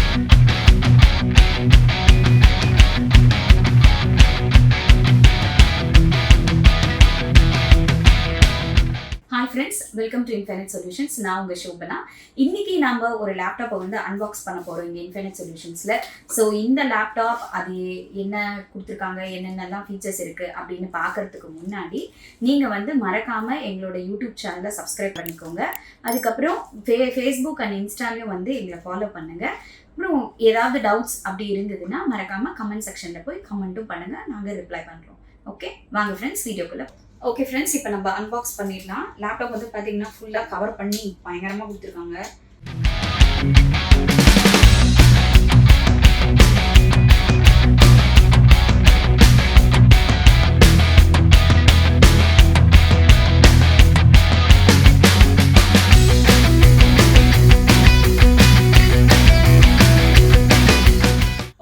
Hi friends, welcome to Infinite Solutions. நான் உங்க ஷோபனா. இன்னைக்கு நாம ஒரு லேப்டாப்பை வந்து அன்பாக்ஸ் பண்ண போறோம் இங்க Infinite Solutionsல. ஸோ இந்த லேப்டாப் அது என்ன கொடுத்துருக்காங்க, என்னென்னலாம் ஃபீச்சர்ஸ் இருக்கு அப்படின்னு பார்க்கறதுக்கு முன்னாடி நீங்க வந்து மறக்காம எங்களோட யூடியூப் சேனலை சப்ஸ்கிரைப் பண்ணிக்கோங்க. அதுக்கப்புறம் ஃபேஸ்புக் அண்ட் இன்ஸ்டாலையும் வந்து எங்களை ஃபாலோ பண்ணுங்க. அப்புறம் ஏதாவது டவுட்ஸ் அப்படி இருந்ததுன்னா மறக்காம கமெண்ட் செக்ஷன்ல போய் கமெண்ட்டும் பண்ணுங்க, நாங்க ரிப்ளை பண்றோம். ஓகே, வாங்க ஃப்ரெண்ட்ஸ் வீடியோக்குள்ள. ஓகே ஃப்ரெண்ட்ஸ், இப்போ நம்ம அன்பாக்ஸ் பண்ணிடலாம். லேப்டாப் வந்து பார்த்தீங்கன்னா ஃபுல்லாக கவர் பண்ணி பயங்கரமாக கொடுத்துருக்காங்க.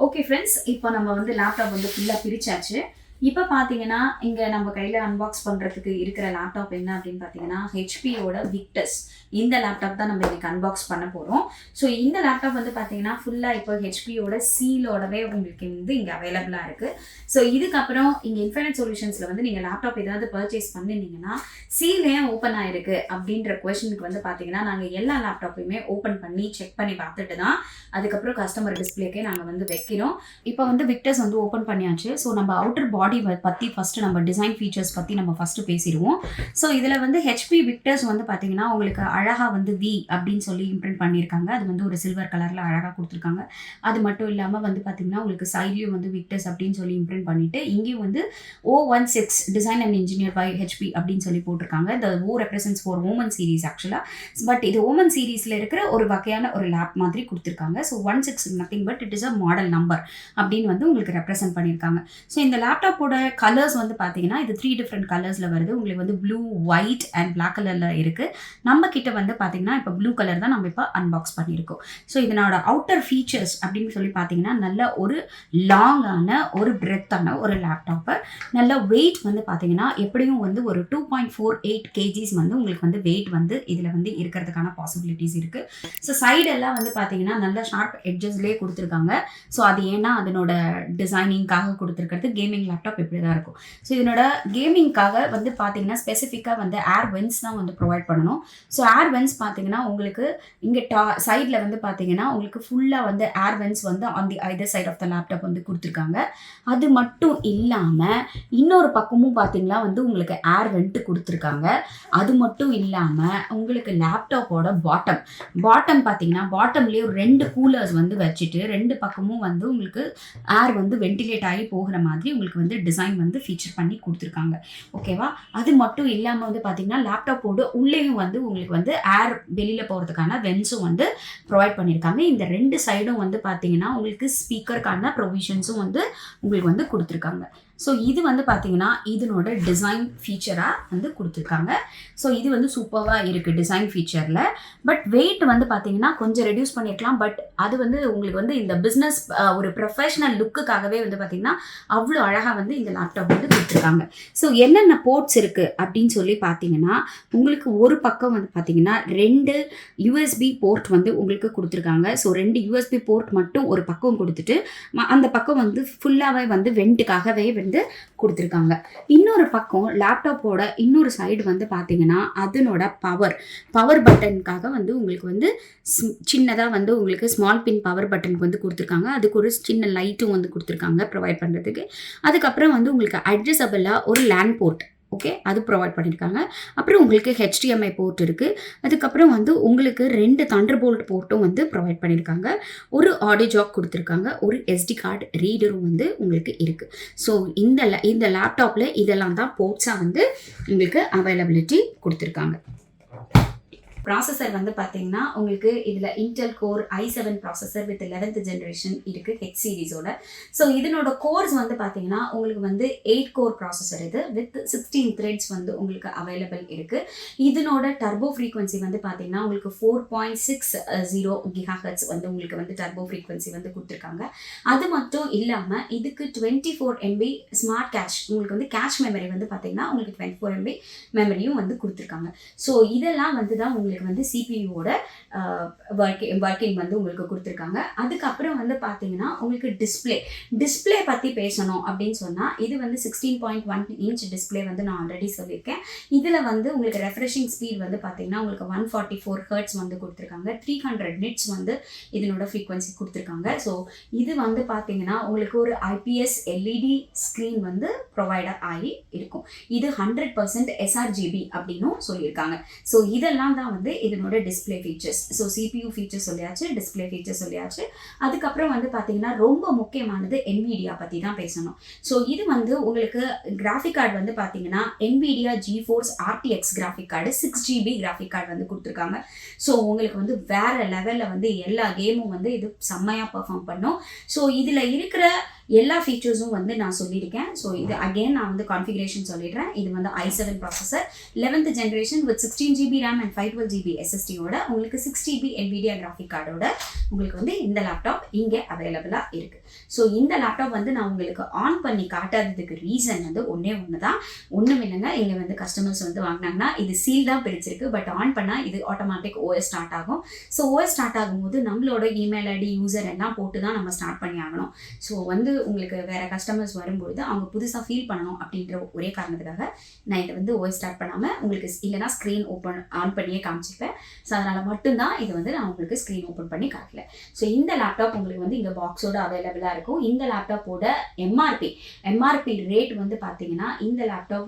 ஓகே ஃப்ரெண்ட்ஸ், இப்போ நம்ம வந்து லேப்டாப் வந்து ஃபுல்லாக பிரிச்சாச்சு. இப்போ பார்த்தீங்கன்னா இங்கே நம்ம கையில் அன்பாக்ஸ் பண்ணுறதுக்கு இருக்கிற லேப்டாப் என்ன அப்படின்னு பார்த்தீங்கன்னா ஹெச்பியோட விக்டஸ். இந்த லேப்டாப் தான் நம்ம இன்னைக்கு அன்பாக்ஸ் பண்ண போகிறோம். ஸோ இந்த லேப்டாப் வந்து பார்த்தீங்கன்னா ஃபுல்லாக இப்போ ஹெச்பியோட சீலோடவே உங்களுக்கு வந்து இங்கே அவைலபிளாக இருக்குது. ஸோ இதுக்கப்புறம் இங்கே இன்ஃபினிட் சொல்யூஷன்ஸில் வந்து நீங்கள் லேப்டாப் ஏதாவது பர்ச்சேஸ் பண்ணிருந்தீங்கன்னா சீல் ஏன் ஓப்பன் ஆகிருக்கு அப்படின்ற கொஷனுக்கு வந்து பார்த்தீங்கன்னா நாங்கள் எல்லா லேப்டாப்பையுமே ஓப்பன் பண்ணி செக் பண்ணி பார்த்துட்டு தான் அதுக்கப்புறம் கஸ்டமர் டிஸ்பிளேக்கே நாங்கள் வந்து வைக்கிறோம். இப்போ வந்து விக்டஸ் வந்து ஓப்பன் பண்ணியாச்சு. ஸோ நம்ம அவுட்டர் பாடி பற்றி ஃபஸ்ட்டு நம்ம டிசைன் ஃபீச்சர்ஸ் பற்றி நம்ம ஃபஸ்ட்டு பேசிடுவோம். ஸோ இதில் வந்து ஹெச்பி விக்டர்ஸ் வந்து பார்த்தீங்கன்னா உங்களுக்கு அழகாக வந்து வி அப்படின்னு சொல்லி இம்ப்ரிண்ட் பண்ணியிருக்காங்க. அது வந்து ஒரு சில்வர் கலரில் அழகாக கொடுத்துருக்காங்க. அது மட்டும் இல்லாமல் வந்து பார்த்தீங்கன்னா உங்களுக்கு சைட்லேயும் வந்து விக்டர்ஸ் அப்படின்னு சொல்லி இம்ப்ரிண்ட் பண்ணிவிட்டு இங்கேயும் வந்து O16 design and engineer by HP அப்படின்னு சொல்லி போட்டிருக்காங்க. இந்த O represents for Omen series ஆக்சுவலாக. பட் இது ஓமன் சீரீஸில் இருக்கிற ஒரு வகையான ஒரு லேப் மாதிரி கொடுத்துருக்காங்க. So 16 nothing but it is a model number அப்படின்னு வந்து உங்களுக்கு ரெப்ரசென்ட் பண்ணியிருக்காங்க. ஸோ இந்த லேப்டாப்போட கலர்ஸ் வந்து பார்த்தீங்கன்னா இது 3 டிஃப்ரெண்ட் கலர்ஸில் வருது. உங்களுக்கு வந்து ப்ளூ, ஒயிட் அண்ட் பிளாக் கலரில் இருக்குது. நம்ம கிட்ட வந்து பார்த்தீங்கன்னா இப்போ ப்ளூ கலர் தான் நம்ம இப்போ அன்பாக்ஸ் பண்ணியிருக்கோம். ஸோ இதனோட அவுட்டர் ஃபீச்சர்ஸ் அப்படின்னு சொல்லி பார்த்தீங்கன்னா நல்ல ஒரு லாங்கான ஒரு பிரெத்தான ஒரு லேப்டாப்பு. நல்ல வெயிட் வந்து பார்த்தீங்கன்னா எப்படியும் வந்து ஒரு 2.48 kgs வந்து உங்களுக்கு வந்து வெயிட் வந்து இதில் வந்து இருக்கிறதுக்கான பாசிபிலிட்டிஸ் இருக்குது. ஸோ சைடெல்லாம் வந்து பார்த்தீங்கன்னா நல்ல ஷார்ப் எட்ஜஸ்லேயே கொடுத்துருக்காங்க. ஸோ அது ஏன்னா அதனோட டிசைனிங்காக கொடுத்துருக்கிறது. கேமிங் லேப்டாப் இப்படி தான் இருக்கும். ஸோ இதனோட கேமிங்காக வந்து பார்த்தீங்கன்னா ஸ்பெசிஃபிக்காக வந்து ஏர் வென்ஸ் தான் வந்து ப்ரொவைட் பண்ணணும். ஸோ ஏர் வென்ஸ் பார்த்தீங்கன்னா உங்களுக்கு இங்கே சைடில் வந்து பார்த்தீங்கன்னா உங்களுக்கு ஃபுல்லாக வந்து ஏர் வென்ஸ் வந்து on the either side of the laptop வந்து கொடுத்துருக்காங்க. அது மட்டும் இல்லாமல் இன்னொரு பக்கமும் பார்த்தீங்கன்னா வந்து உங்களுக்கு ஏர் வென்ட்டு கொடுத்துருக்காங்க. அது மட்டும் இல்லாமல் உங்களுக்கு லேப்டாப்போட பாட்டம் பார்த்தீங்கன்னா பாட்டம்லேயே ஒரு 2 கூலர்ஸ் வந்து வச்சுட்டு 2 பக்கமும் வந்து உங்களுக்கு ஏர் வந்து வென்டிலேட் ஆகி போகிற மாதிரி உங்களுக்கு வந்து டிசைன் வந்து ஃபீச்சர் பண்ணி கொடுத்துருக்காங்க. ஓகேவா? அது மட்டும் இல்லாமல் வந்து பார்த்தீங்கன்னா லேப்டாப்போட உள்ளேயும் வந்து உங்களுக்கு வந்து ஏர் வெளியில் போகிறதுக்கான வென்ஸும் வந்து ப்ரொவைட் பண்ணியிருக்காங்க. இந்த 2 சைடும் வந்து பார்த்தீங்கன்னா உங்களுக்கு ஸ்பீக்கருக்கான ப்ரொவிஷன்ஸும் வந்து உங்களுக்கு வந்து கொடுத்துருக்காங்க. ஸோ இது வந்து பார்த்தீங்கன்னா இதனோட டிசைன் ஃபீச்சராக வந்து கொடுத்துருக்காங்க. ஸோ இது வந்து சூப்பராக இருக்குது டிசைன் ஃபீச்சரில். பட் வெயிட் வந்து பார்த்தீங்கன்னா கொஞ்சம் ரெடியூஸ் பண்ணியிருக்கலாம். பட் அது வந்து உங்களுக்கு வந்து இந்த பிஸ்னஸ் ஒரு ப்ரொஃபஷ்னல் லுக்குக்காகவே வந்து பார்த்தீங்கன்னா அவ்வளோ அழகாக வந்து இந்த லேப்டாப் வந்து கொடுத்துருக்காங்க. ஸோ என்னென்ன போர்ட்ஸ் இருக்குது அப்படின்னு சொல்லி பார்த்தீங்கன்னா உங்களுக்கு ஒரு பக்கம் வந்து பார்த்தீங்கன்னா 2 USB போர்ட் வந்து உங்களுக்கு கொடுத்துருக்காங்க. ஸோ 2 USB போர்ட் மட்டும் ஒரு பக்கம் கொடுத்துட்டு அந்த பக்கம் வந்து ஃபுல்லாகவே வந்து வெண்ட்டுக்காகவே வந்து கொடுத்துருக்காங்க. இன்னொரு பக்கம் லேப்டாப்போட இன்னொரு சைடு வந்து பார்த்தீங்கன்னா அதனோட பவர் பட்டனுக்காக வந்து உங்களுக்கு வந்து சின்னதாக வந்து உங்களுக்கு ஸ்மால் பின் பவர் பட்டனுக்கு வந்து கொடுத்துருக்காங்க. அதுக்கு ஒரு சின்ன லைட்டும் வந்து கொடுத்துருக்காங்க ப்ரொவைட் பண்ணுறதுக்கு. அதுக்கப்புறம் வந்து உங்களுக்கு அட்ஜஸ்டபிளாக ஒரு லேண்ட் போர்ட் ஓகே அது ப்ரொவைட் பண்ணியிருக்காங்க. அப்புறம் உங்களுக்கு HDMI போர்ட் இருக்குது. அதுக்கப்புறம் வந்து உங்களுக்கு 2 தண்டர்போல்ட் போர்ட்டும் வந்து ப்ரொவைட் பண்ணியிருக்காங்க. ஒரு ஆடியோ ஜாக் கொடுத்துருக்காங்க. ஒரு SD கார்டு ரீடரும் வந்து உங்களுக்கு இருக்குது. ஸோ இந்த லேப்டாப்பில் இதெல்லாம் தான் போர்ட்ஸாக வந்து உங்களுக்கு அவைலபிலிட்டி கொடுத்துருக்காங்க. ப்ராசஸர் வந்து பார்த்தீங்கன்னா உங்களுக்கு இதில் Intel core i7 processor with 11th generation இருக்குது ஹெச் சீரீஸோட. ஸோ இதனோட கோர்ஸ் வந்து பார்த்தீங்கன்னா உங்களுக்கு வந்து 8 கோர் ப்ராசஸர் இது வித் 16 த்ரெட்ஸ் வந்து உங்களுக்கு அவைலபிள் இருக்குது. இதனோட டர்போ ஃப்ரீக்வன்சி வந்து பார்த்தீங்கன்னா உங்களுக்கு 4.60 GHz வந்து உங்களுக்கு வந்து டர்போ ஃப்ரீக்வன்சி வந்து கொடுத்துருக்காங்க. அது மட்டும் இல்லாமல் இதுக்கு 24 MB ஸ்மார்ட் கேஷ் உங்களுக்கு வந்து கேஷ் மெமரி வந்து பார்த்தீங்கன்னா உங்களுக்கு 24 MB மெமரியும் வந்து கொடுத்துருக்காங்க. ஸோ இதெல்லாம் வந்து தான் உங்களுக்கு உங்களுக்கு வந்து சிபியூவோட ஒர்க்கிங் வந்து உங்களுக்கு கொடுத்துருக்காங்க. அதுக்கப்புறம் வந்து பார்த்தீங்கன்னா உங்களுக்கு டிஸ்பிளே பற்றி பேசணும் அப்படின்னு சொன்னால் இது வந்து 16.1 இன்ச் டிஸ்பிளே வந்து நான் ஆல்ரெடி சொல்லியிருக்கேன். இதில் வந்து உங்களுக்கு ரெஃப்ரெஷிங் ஸ்பீட் வந்து பார்த்தீங்கன்னா உங்களுக்கு 144 ஹெர்ட்ஸ் வந்து கொடுத்துருக்காங்க. 300 நிட்ஸ் வந்து இதனோட ஃப்ரீக்வன்சி கொடுத்துருக்காங்க. ஸோ இது வந்து பார்த்தீங்கன்னா உங்களுக்கு ஒரு ஐபிஎஸ் எல்இடி ஸ்க்ரீன் வந்து ப்ரொவைடர் ஆகி இருக்கும். இது 100% sRGB அப்படின்னும் சொல்லியிருக்காங்க. ஸோ இதெல்லாம் தான் வந்து இதனோட display features. So CPU features சொல்லியாச்சு, டிஸ்பிளே ஃபீச்சர்ஸ் சொல்லியாச்சு. அதுக்கப்புறம் வந்து பார்த்தீங்கன்னா ரொம்ப முக்கியமானது NVIDIA பற்றி தான் பேசணும். ஸோ இது வந்து உங்களுக்கு கிராஃபிக் கார்டு வந்து பார்த்தீங்கன்னா NVIDIA GeForce RTX graphic card 6GB graphic card வந்து கொடுத்துருக்காங்க. ஸோ உங்களுக்கு வந்து வேற லெவலில் வந்து எல்லா கேமும் வந்து இது செம்மையாக பெர்ஃபார்ம் பண்ணும். ஸோ இதில் இருக்கிற எல்லா ஃபீச்சர்ஸும் வந்து நான் சொல்லியிருக்கேன். ஸோ இது அகெயின் நான் வந்து கான்ஃபிகரேஷன் சொல்லிடுறேன். இது வந்து i7 processor 11th generation with 16GB RAM and 512GB SSDயோட உங்களுக்கு 6GB NVIDIA கிராஃபிக் கார்டோட உங்களுக்கு வந்து இந்த லேப்டாப் இங்கே அவைலபிளாக இருக்குது. ஸோ இந்த லேப்டாப் வந்து நான் உங்களுக்கு ஆன் பண்ணி காட்டாததுக்கு ரீசன் வந்து ஒன்று தான், ஒன்றும் இல்லைங்க. இங்கே வந்து கஸ்டமர்ஸ் வந்து வாங்கினாங்கன்னா இது சீல் தான் பிரிச்சிருக்கு, பட் ஆன் பண்ணால் இது ஆட்டோமேட்டிக் OS ஸ்டார்ட் ஆகும். ஸோ OS ஸ்டார்ட் ஆகும்போது நம்மளோட இமெயில் ஐடி யூசர் எல்லாம் போட்டு தான் நம்ம ஸ்டார்ட் பண்ணி ஆகணும். ஸோ வந்து உங்களுக்கு வேற கஸ்டமர்ஸ் வரும்பொழுது அவங்க புதுசாக ஃபீல் பண்ணணும் அப்படின்ற ஒரே காரணத்துக்காக நான் இதை வந்து OS ஸ்டார்ட் பண்ணாமல் உங்களுக்கு இல்லைனா ஸ்க்ரீன் ஆன் பண்ணியே காமிச்சிப்பேன். ஸோ அதனால் மட்டும்தான் இது வந்து நான் உங்களுக்கு ஸ்க்ரீன் ஓப்பன் பண்ணி காட்டல. ஸோ இந்த லேப்டாப் உங்களுக்கு வந்து இங்கே பாக்ஸோட அவைலபிளாக இருக்கும். இந்த லேப்டாப்போட எம்ஆர்பி ரேட் வந்து பார்த்தீங்கன்னா இந்த லேப்டாப்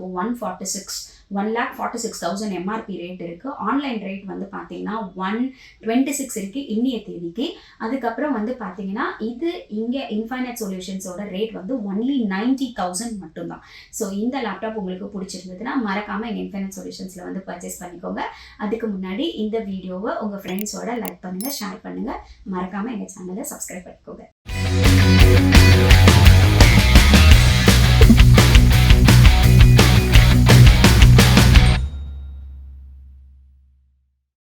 1,46,000 எம்ஆர்பி ரேட் இருக்குது. ஆன்லைன் ரேட் வந்து பார்த்தீங்கன்னா 126 இருக்குது இன்னைய தேதிக்கு. அதுக்கப்புறம் வந்து பார்த்தீங்கன்னா இது இங்கே இன்ஃபைனைட் சொல்யூஷன்ஸோட ரேட் வந்து ஒன்லி 90,000 மட்டும்தான். ஸோ இந்த லேப்டாப் உங்களுக்கு பிடிச்சிருந்ததுன்னா மறக்காமல் எங்கள் இன்ஃபைனைட் சொல்யூஷன்ஸில் வந்து பர்ச்சேஸ் பண்ணிக்கோங்க. அதுக்கு முன்னாடி இந்த வீடியோவை உங்கள் ஃப்ரெண்ட்ஸோட லைக் பண்ணுங்கள், ஷேர் பண்ணுங்கள், மறக்காமல் எங்கள் சேனலை சப்ஸ்கிரைப் பண்ணிக்கோங்க.